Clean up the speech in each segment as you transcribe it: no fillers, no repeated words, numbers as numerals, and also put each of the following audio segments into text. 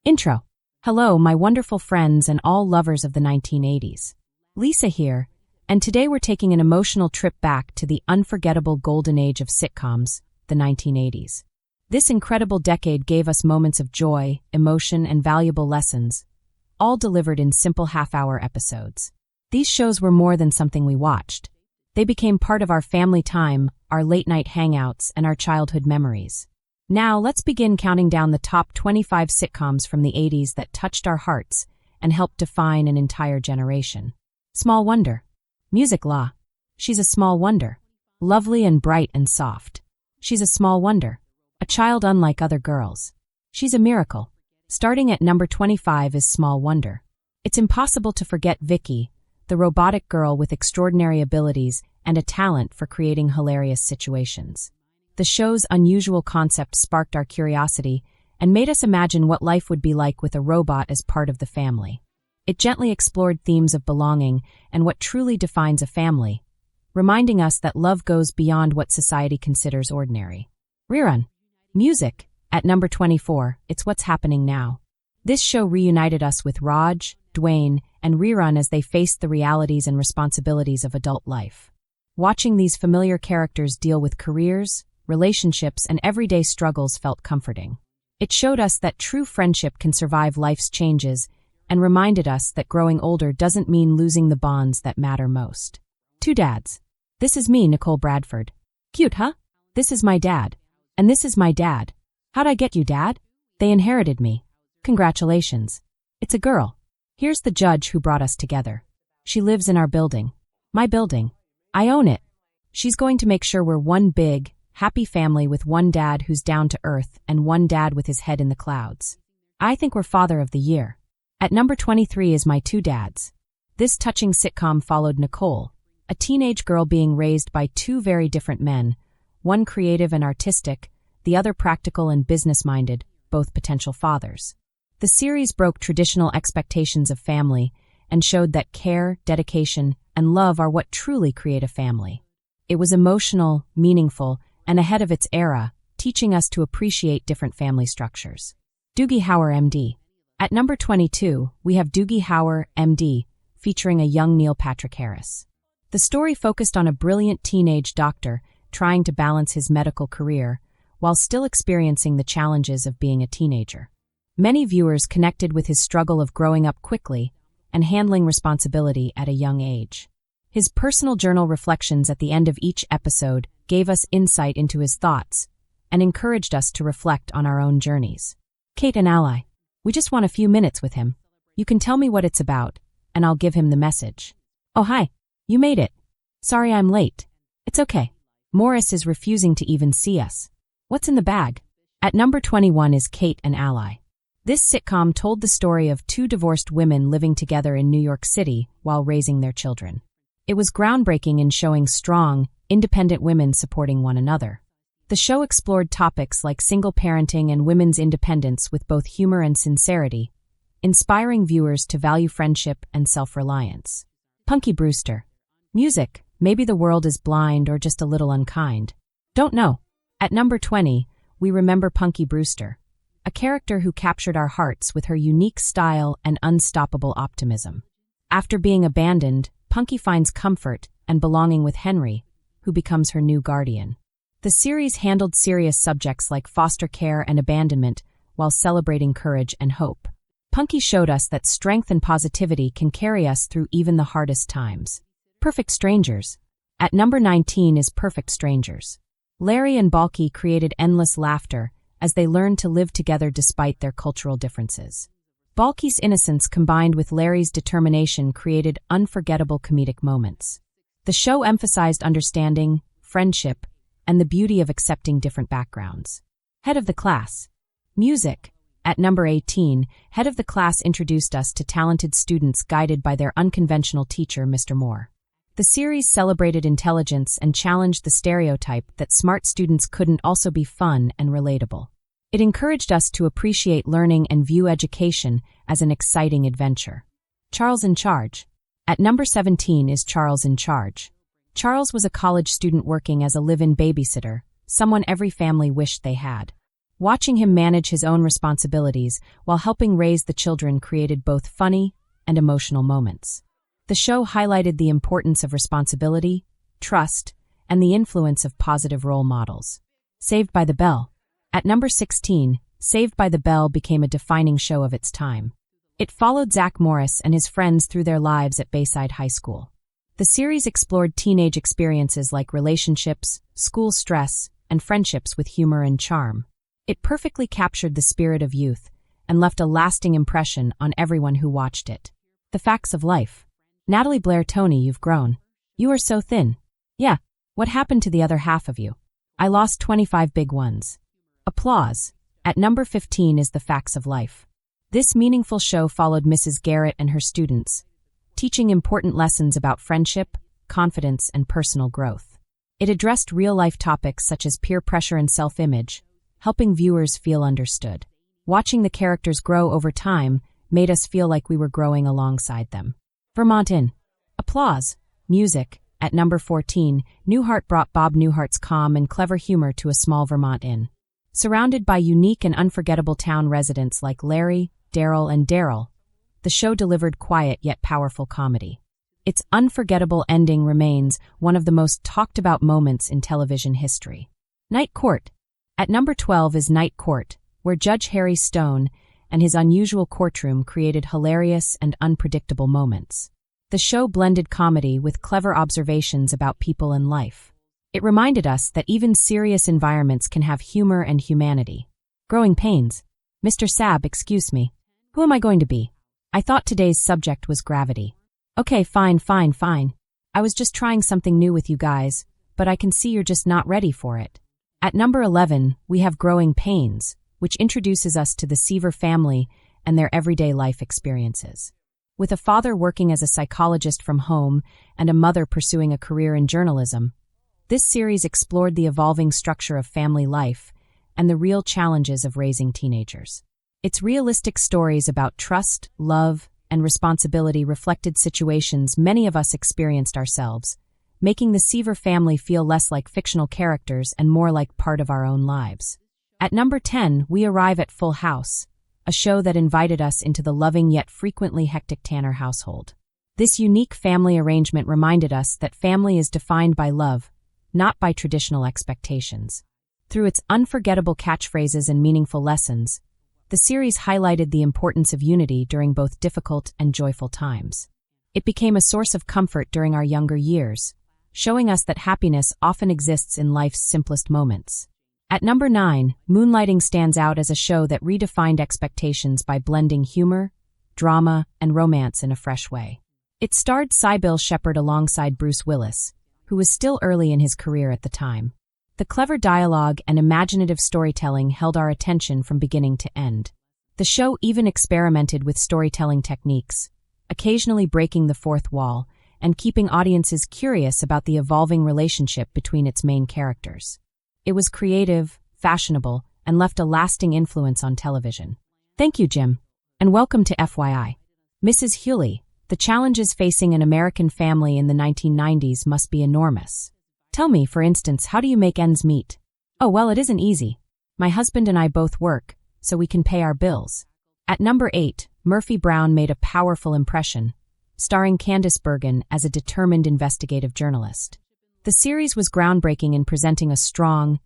Intro. Hello, my wonderful friends and all lovers of the 1980s. Lisa here, and today we're taking an emotional trip back to the unforgettable golden age of sitcoms, the 1980s. This incredible decade gave us moments of joy, emotion, and valuable lessons, all delivered in simple half-hour episodes. These shows were more than something we watched. They became part of our family time, our late-night hangouts, and our childhood memories. Now, let's begin counting down the top 25 sitcoms from the 80s that touched our hearts and helped define an entire generation. Small Wonder. Music Law. She's a small wonder. Lovely and bright and soft. She's a small wonder. A child unlike other girls. She's a miracle. Starting at number 25 is Small Wonder. It's impossible to forget Vicky, the robotic girl with extraordinary abilities and a talent for creating hilarious situations. The show's unusual concept sparked our curiosity and made us imagine what life would be like with a robot as part of the family. It gently explored themes of belonging and what truly defines a family, reminding us that love goes beyond what society considers ordinary. Rerun. Music. At number 24, it's What's Happening Now. This show reunited us with Raj, Dwayne, and Rerun as they faced the realities and responsibilities of adult life. Watching these familiar characters deal with careers, relationships, and everyday struggles felt comforting. It showed us that true friendship can survive life's changes and reminded us that growing older doesn't mean losing the bonds that matter most. Two Dads. This is me, Nicole Bradford. Cute, huh? This is my dad. And this is my dad. How'd I get you, Dad? They inherited me. Congratulations. It's a girl. Here's the judge who brought us together. She lives in our building. My building. I own it. She's going to make sure we're one big, happy family with one dad who's down to earth and one dad with his head in the clouds. I think we're Father of the Year. At number 23 is My Two Dads. This touching sitcom followed Nicole, a teenage girl being raised by two very different men, one creative and artistic, the other practical and business-minded, both potential fathers. The series broke traditional expectations of family and showed that care, dedication, and love are what truly create a family. It was emotional, meaningful, and ahead of its era, teaching us to appreciate different family structures. Doogie Howser, MD. At number 22, we have Doogie Howser, MD, featuring a young Neil Patrick Harris. The story focused on a brilliant teenage doctor trying to balance his medical career while still experiencing the challenges of being a teenager. Many viewers connected with his struggle of growing up quickly and handling responsibility at a young age. His personal journal reflections at the end of each episode gave us insight into his thoughts and encouraged us to reflect on our own journeys. Kate and Ally. We just want a few minutes with him. You can tell me what it's about, and I'll give him the message. Oh, hi. You made it. Sorry I'm late. It's okay. Morris is refusing to even see us. What's in the bag? At number 21 is Kate and Ally. This sitcom told the story of two divorced women living together in New York City while raising their children. It was groundbreaking in showing strong, independent women supporting one another. The show explored topics like single parenting and women's independence with both humor and sincerity, inspiring viewers to value friendship and self-reliance. Punky Brewster. Music. Maybe the world is blind or just a little unkind. Don't know. At number 20, we remember Punky Brewster, a character who captured our hearts with her unique style and unstoppable optimism. After being abandoned, Punky finds comfort and belonging with Henry, who becomes her new guardian. The series handled serious subjects like foster care and abandonment while celebrating courage and hope. Punky showed us that strength and positivity can carry us through even the hardest times. Perfect Strangers. At number 19 is Perfect Strangers. Larry and Balky created endless laughter as they learned to live together despite their cultural differences. Balky's innocence combined with Larry's determination created unforgettable comedic moments. The show emphasized understanding, friendship, and the beauty of accepting different backgrounds. Head of the Class. Music. At number 18, Head of the Class introduced us to talented students guided by their unconventional teacher, Mr. Moore. The series celebrated intelligence and challenged the stereotype that smart students couldn't also be fun and relatable. It encouraged us to appreciate learning and view education as an exciting adventure. Charles in Charge. At number 17 is Charles in Charge. Charles was a college student working as a live-in babysitter, someone every family wished they had. Watching him manage his own responsibilities while helping raise the children created both funny and emotional moments. The show highlighted the importance of responsibility, trust, and the influence of positive role models. Saved by the Bell. At number 16, Saved by the Bell became a defining show of its time. It followed Zach Morris and his friends through their lives at Bayside High School. The series explored teenage experiences like relationships, school stress, and friendships with humor and charm. It perfectly captured the spirit of youth and left a lasting impression on everyone who watched it. The Facts of Life. Natalie Blair. Tony, you've grown. You are so thin. Yeah, what happened to the other half of you? I lost 25 big ones. Applause. At number 15 is The Facts of Life. This meaningful show followed Mrs. Garrett and her students, teaching important lessons about friendship, confidence, and personal growth. It addressed real-life topics such as peer pressure and self-image, helping viewers feel understood. Watching the characters grow over time made us feel like we were growing alongside them. Vermont Inn. Applause. Music. At number 14, Newhart brought Bob Newhart's calm and clever humor to a small Vermont inn. Surrounded by unique and unforgettable town residents like Larry, Daryl, and Daryl, the show delivered quiet yet powerful comedy. Its unforgettable ending remains one of the most talked-about moments in television history. Night Court. At number 12 is Night Court, where Judge Harry Stone and his unusual courtroom created hilarious and unpredictable moments. The show blended comedy with clever observations about people and life. It reminded us that even serious environments can have humor and humanity. Growing Pains. Mr. Sab, excuse me. Who am I going to be? I thought today's subject was gravity. Okay, fine. I was just trying something new with you guys, but I can see you're just not ready for it. At number 11, we have Growing Pains, which introduces us to the Seaver family and their everyday life experiences. With a father working as a psychologist from home and a mother pursuing a career in journalism, this series explored the evolving structure of family life and the real challenges of raising teenagers. Its realistic stories about trust, love, and responsibility reflected situations many of us experienced ourselves, making the Seaver family feel less like fictional characters and more like part of our own lives. At number 10, we arrive at Full House, a show that invited us into the loving yet frequently hectic Tanner household. This unique family arrangement reminded us that family is defined by love, not by traditional expectations. Through its unforgettable catchphrases and meaningful lessons, the series highlighted the importance of unity during both difficult and joyful times. It became a source of comfort during our younger years, showing us that happiness often exists in life's simplest moments. At number 9, Moonlighting stands out as a show that redefined expectations by blending humor, drama, and romance in a fresh way. It starred Sybil Shepherd alongside Bruce Willis, who was still early in his career at the time. The clever dialogue and imaginative storytelling held our attention from beginning to end. The show even experimented with storytelling techniques, occasionally breaking the fourth wall and keeping audiences curious about the evolving relationship between its main characters. It was creative, fashionable, and left a lasting influence on television. Thank you, Jim. And welcome to FYI. Mrs. Hewley, the challenges facing an American family in the 1990s must be enormous. Tell me, for instance, how do you make ends meet? Oh, well, it isn't easy. My husband and I both work, so we can pay our bills. At number 8, Murphy Brown made a powerful impression, starring Candice Bergen as a determined investigative journalist. The series was groundbreaking in presenting a strong,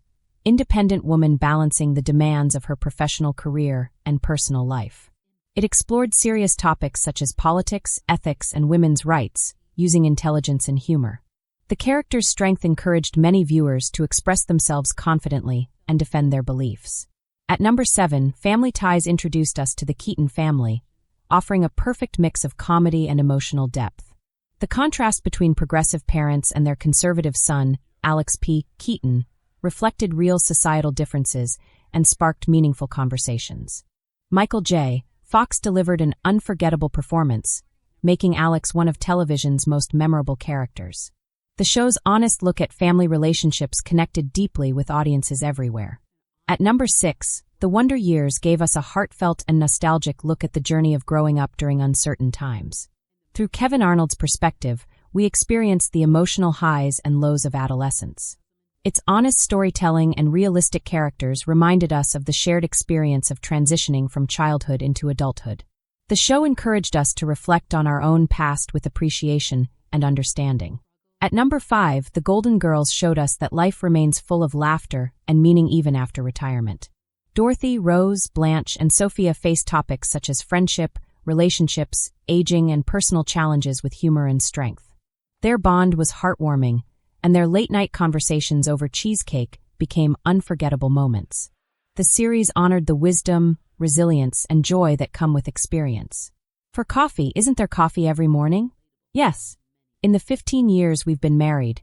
independent woman balancing the demands of her professional career and personal life. It explored serious topics such as politics, ethics, and women's rights, using intelligence and humor. The character's strength encouraged many viewers to express themselves confidently and defend their beliefs. At number 7, Family Ties introduced us to the Keaton family, offering a perfect mix of comedy and emotional depth. The contrast between progressive parents and their conservative son, Alex P. Keaton, reflected real societal differences and sparked meaningful conversations. Michael J. Fox delivered an unforgettable performance, making Alex one of television's most memorable characters. The show's honest look at family relationships connected deeply with audiences everywhere. At number 6, The Wonder Years gave us a heartfelt and nostalgic look at the journey of growing up during uncertain times. Through Kevin Arnold's perspective, we experienced the emotional highs and lows of adolescence. Its honest storytelling and realistic characters reminded us of the shared experience of transitioning from childhood into adulthood. The show encouraged us to reflect on our own past with appreciation and understanding. At number 5, The Golden Girls showed us that life remains full of laughter and meaning even after retirement. Dorothy, Rose, Blanche, and Sophia faced topics such as friendship, relationships, aging, and personal challenges with humor and strength. Their bond was heartwarming, and their late-night conversations over cheesecake became unforgettable moments. The series honored the wisdom, resilience, and joy that come with experience. For coffee, isn't there coffee every morning? Yes. In the 15 years we've been married,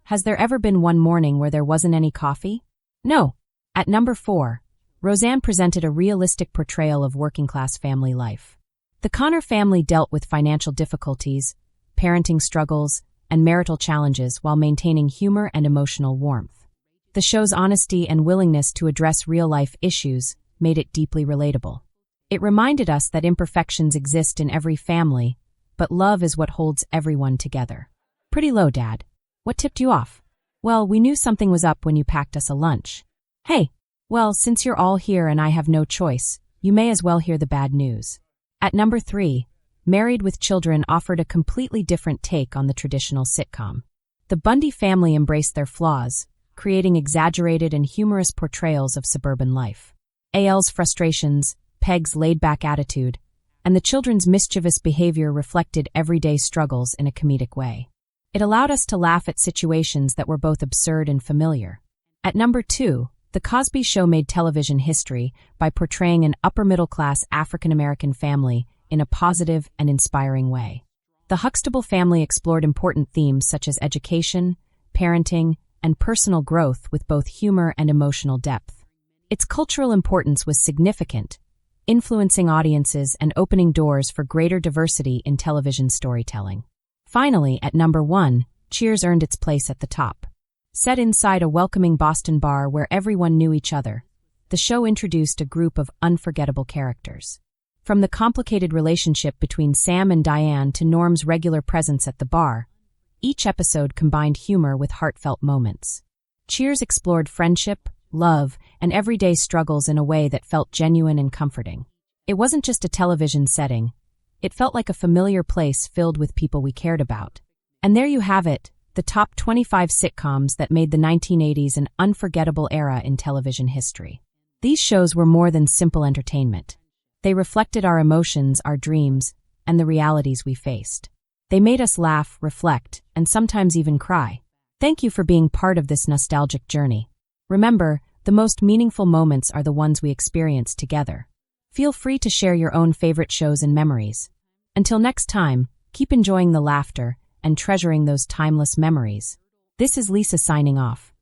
has there ever been one morning where there wasn't any coffee? No. At number 4, Roseanne presented a realistic portrayal of working-class family life. The Connor family dealt with financial difficulties, parenting struggles, and marital challenges while maintaining humor and emotional warmth. The show's honesty and willingness to address real-life issues made it deeply relatable. It reminded us that imperfections exist in every family, but love is what holds everyone together. Pretty low, Dad. What tipped you off? Well, we knew something was up when you packed us a lunch. Hey, well, since you're all here and I have no choice, you may as well hear the bad news. At number 3, Married with Children offered a completely different take on the traditional sitcom. The Bundy family embraced their flaws, creating exaggerated and humorous portrayals of suburban life. AL's frustrations, Peg's laid-back attitude, and the children's mischievous behavior reflected everyday struggles in a comedic way. It allowed us to laugh at situations that were both absurd and familiar. At number 2, The Cosby Show made television history by portraying an upper-middle-class African-American family in a positive and inspiring way. The Huxtable family explored important themes such as education, parenting, and personal growth with both humor and emotional depth. Its cultural importance was significant, influencing audiences and opening doors for greater diversity in television storytelling. Finally, at number 1, Cheers earned its place at the top. Set inside a welcoming Boston bar where everyone knew each other, the show introduced a group of unforgettable characters. From the complicated relationship between Sam and Diane to Norm's regular presence at the bar, each episode combined humor with heartfelt moments. Cheers explored friendship, love, and everyday struggles in a way that felt genuine and comforting. It wasn't just a television setting. It felt like a familiar place filled with people we cared about. And there you have it, the top 25 sitcoms that made the 1980s an unforgettable era in television history. These shows were more than simple entertainment. They reflected our emotions, our dreams, and the realities we faced. They made us laugh, reflect, and sometimes even cry. Thank you for being part of this nostalgic journey. Remember, the most meaningful moments are the ones we experience together. Feel free to share your own favorite shows and memories. Until next time, keep enjoying the laughter and treasuring those timeless memories. This is Lisa signing off.